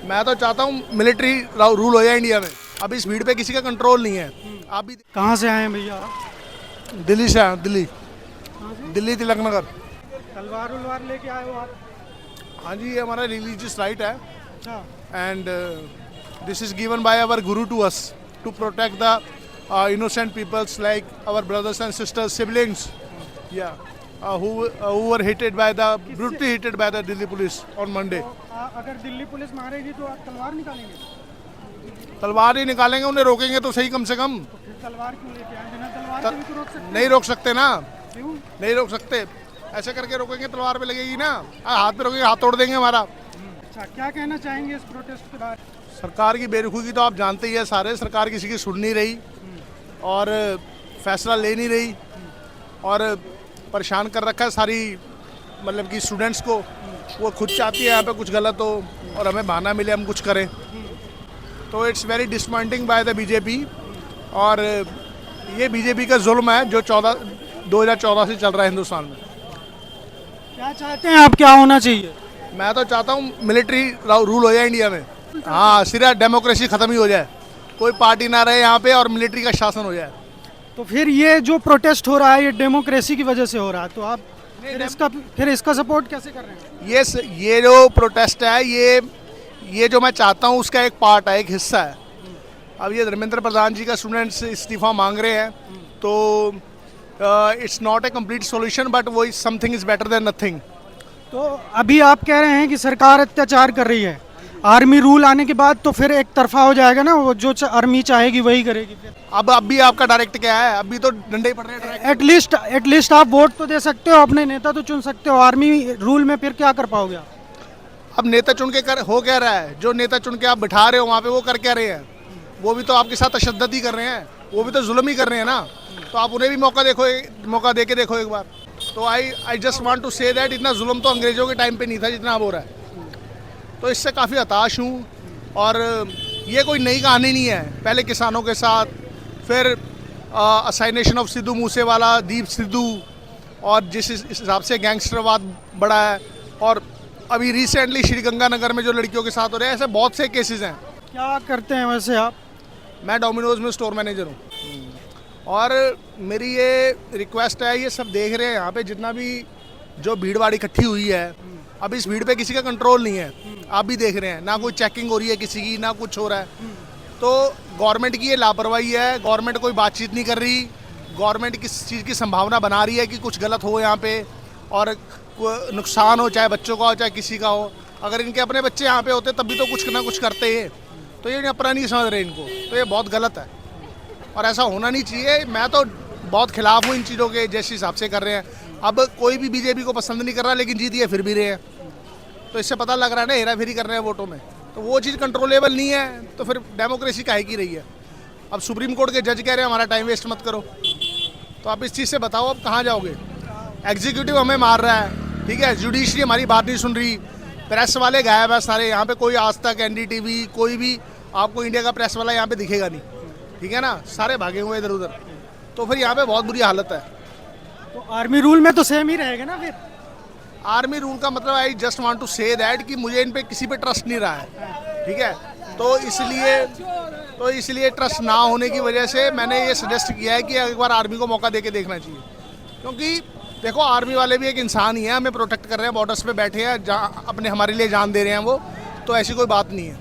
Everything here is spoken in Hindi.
मैं तो चाहता हूँ मिलिट्री रूल हो जाए इंडिया में। अब इस भीड़ पे किसी का कंट्रोल नहीं है। आप भी कहाँ से आए हैं भैया आप? दिल्ली से आए, दिल्ली कहाँ से? दिल्ली तिलक नगर। तलवार उलवार लेके आए हो आप? हाँ जी, ये हमारा रिलीजियस राइट है अच्छा। And this is given by our guru to us to protect the innocent peoples like our brothers and sisters, siblings, who were hitted by the brutally hitted by the Delhi police on Monday. तो अगर दिल्ली पुलिस मारेगी तो आप तलवार निकालेंगे? तलवार ही निकालेंगे, उन्हें रोकेंगे तो सही कम से कम। तो फिर तलवार क्यों लेके आए? बिना तलवार के भी तो रोक सकते हैं। नहीं रोक सकते ना, क्यों? नहीं रोक सकते। ऐसे करके रोकेंगे तलवार पे लगेगी ना, हाथ पे रोकेंगे हाथ तोड़ देंगे हमारा। अच्छा, क्या कहना चाहेंगे इस प्रोटेस्ट के बारे में? सरकार की बेरुखी तो आप जानते ही है सारे, सरकार किसी की सुन नहीं रही और फैसला ले नहीं रही और परेशान कर रखा है सारी, मतलब कि स्टूडेंट्स को। वो खुद चाहती है यहाँ पे कुछ गलत हो और हमें बहाना मिले हम कुछ करें। तो it's very disappointing by the BJP. और ये बीजेपी का जुल्म है जो 2014 से चल रहा है हिंदुस्तान में। क्या चाहते हैं आप, क्या होना चाहिए? मैं तो चाहता हूँ मिलिट्री रूल हो जाए इंडिया में। हाँ, सिर्फ डेमोक्रेसी खत्म ही हो जाए, कोई पार्टी ना रहे यहाँ पे और मिलिट्री का शासन हो जाए। तो फिर ये जो प्रोटेस्ट हो रहा है ये डेमोक्रेसी की वजह से हो रहा है, तो आप फिर इसका सपोर्ट कैसे कर रहे हैं? ये जो प्रोटेस्ट है ये जो मैं चाहता हूँ उसका एक पार्ट है, एक हिस्सा है। अब ये धर्मेंद्र प्रधान जी का स्टूडेंट्स इस्तीफा मांग रहे हैं, तो it's not a complete solution but वो something is better than nothing. तो अभी आप कह रहे हैं कि सरकार अत्याचार कर रही है, आर्मी रूल आने के बाद तो फिर एक तरफा हो जाएगा ना, वो जो आर्मी चाहेगी वही करेगी फिर। अब भी आपका डायरेक्ट क्या है, अभी तो डंडे ही पड़ रहे हैं डायरेक्ट। एटलीस्ट आप वोट तो दे सकते हो, अपने नेता तो चुन सकते हो, आर्मी रूल में फिर क्या कर पाओगे आप? अब नेता चुन के हो क्या रहा है, जो नेता चुन के आप बिठा रहे हो वहाँ पे वो कर क्या रहे हैं? वो भी तो आपके साथ तशद्दुद ही कर रहे हैं, वो भी तो जुल्म ही कर रहे हैं ना। तो आप उन्हें भी मौका दे के देखो एक बार। तो I just want to say that इतना जुल्म तो अंग्रेजों के टाइम पे नहीं था जितना अब हो रहा है। तो इससे काफ़ी हताश हूँ। और ये कोई नई कहानी नहीं है, पहले किसानों के साथ, फिर असाइनेशन ऑफ सिद्धू मूसेवाला, दीप सिद्धू, और जिस हिसाब से गैंगस्टरवाद बढ़ा है, और अभी रिसेंटली श्रीगंगानगर में जो लड़कियों के साथ हो रहे हैं, ऐसे बहुत से केसेस हैं। क्या करते हैं वैसे आप? मैं डोमिनोज में स्टोर मैनेजर हूँ। और मेरी ये रिक्वेस्ट है, ये सब देख रहे हैं यहाँ पे जितना भी जो भीड़ भाड़ इकट्ठी हुई है, अब इस भीड़ पे किसी का कंट्रोल नहीं है। आप भी देख रहे हैं ना, कोई चेकिंग हो रही है किसी की, ना कुछ हो रहा है। तो गवर्नमेंट की ये लापरवाही है, गवर्नमेंट कोई बातचीत नहीं कर रही। गवर्नमेंट किस चीज़ की संभावना बना रही है कि कुछ गलत हो यहाँ पे और नुकसान हो, चाहे बच्चों का हो चाहे किसी का हो। अगर इनके अपने बच्चे यहाँ पे होते तब भी तो कुछ ना कुछ करते हैं। तो ये अपना नहीं समझ रहे इनको, तो ये बहुत गलत है और ऐसा होना नहीं चाहिए। मैं तो बहुत खिलाफ हूँ इन चीज़ों के, जिस हिसाब से कर रहे हैं। अब कोई भी बीजेपी को पसंद नहीं कर रहा, लेकिन जीत ये फिर भी रहे हैं। तो इससे पता लग रहा है ना, हेरा फेरी कर रहे हैं वोटों में। तो वो चीज़ कंट्रोलेबल नहीं है, तो फिर डेमोक्रेसी काहे की रही है? अब सुप्रीम कोर्ट के जज कह रहे हैं हमारा टाइम वेस्ट मत करो, तो आप इस चीज़ से बताओ अब कहाँ जाओगे? एग्जीक्यूटिव हमें मार रहा है, ठीक है, जुडिशरी हमारी बात नहीं सुन रही, प्रेस वाले गायब है सारे। यहाँ पे कोई आज तक, NDTV, कोई भी आपको इंडिया का प्रेस वाला यहाँ पे दिखेगा नहीं, ठीक है ना, सारे भागे हुए इधर उधर। तो फिर यहाँ पे बहुत बुरी हालत है। तो आर्मी रूल में तो सेम ही रहेगा ना फिर? आर्मी रूल का मतलब I just want to say that कि मुझे इन पे किसी पे ट्रस्ट नहीं रहा है, ठीक है। तो इसलिए ट्रस्ट ना होने की वजह से मैंने ये सजेस्ट किया है कि एक बार आर्मी को मौका दे के देखना चाहिए। क्योंकि देखो, आर्मी वाले भी एक इंसान ही है, हमें प्रोटेक्ट कर रहे हैं, बॉर्डर्स पे बैठे हैं, जहाँ अपने हमारे लिए जान दे रहे हैं वो। तो ऐसी कोई बात नहीं है।